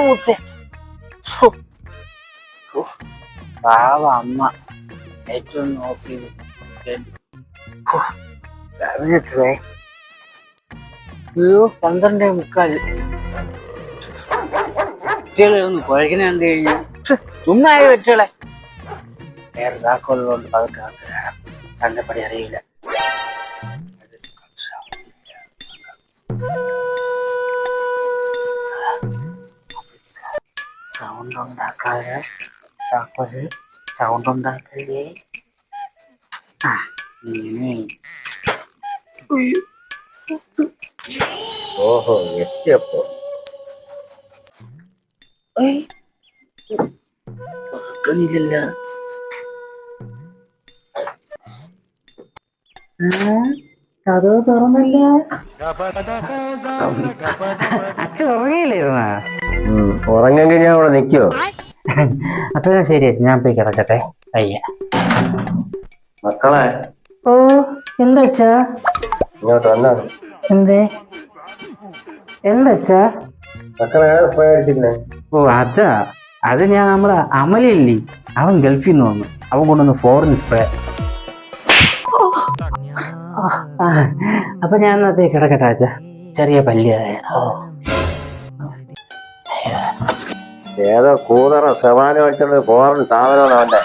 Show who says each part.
Speaker 1: പൂച്ച. പാവ അമ്മ ഏറ്റവും നോക്കി സമയത്തേ 12:45. കുട്ടികളൊന്ന് കുഴക്കിനെ കണ്ടു കഴിഞ്ഞാൽ ചുമ്മായ വെറ്റുകളെ വേറെ താക്കോലുകൊണ്ട് പതുക്കാത്ത തന്നെപ്പടി അറിയില്ല. സൗണ്ട് ഉണ്ടാക്കാതെ താക്കോല് സൗണ്ട് ഉണ്ടാക്കല്ലേ. ഇങ്ങനെ
Speaker 2: ഓഹോ എത്തിയപ്പോ
Speaker 1: തുറക്കണില്ലല്ലോ. കഥവ് തുറന്നല്ല. അച്ഛൻ ഉറങ്ങിയില്ലായിരുന്ന?
Speaker 2: ഉറങ്ങെങ്കിൽ ഞാൻ അവിടെ നിൽക്കുവോ?
Speaker 1: അപ്പൊ ശരി, ഞാൻ പോയി കിടക്കട്ടെ. അയ്യ
Speaker 2: മക്കളെ.
Speaker 1: ഓ എന്താ അച്ഛാ?
Speaker 2: ഇങ്ങോട്ട് വന്നാ.
Speaker 1: എന്തേ? എന്താ അച്ഛാ?
Speaker 2: മക്കളെ സ്പ്രേ അടിച്ചിരുന്നേ.
Speaker 1: ഓ അച്ഛാ, അത് ഞാൻ നമ്മുടെ അമലില്ലേ, അവൻ ഗൾഫിൽ നിന്ന് വന്നു, അവൻ കൊണ്ടുവന്ന് ഫോറിൻ സ്പ്രേ. അപ്പൊ ഞാൻ പോയി കിടക്കട്ടെ അച്ഛാ, ചെറിയ പല്ലിയായ.
Speaker 2: ഏതോ കൂതറ സമാനം അടിച്ചോണ്ട് ഫോറിൻ സാധനമാണ് അവന്റെ.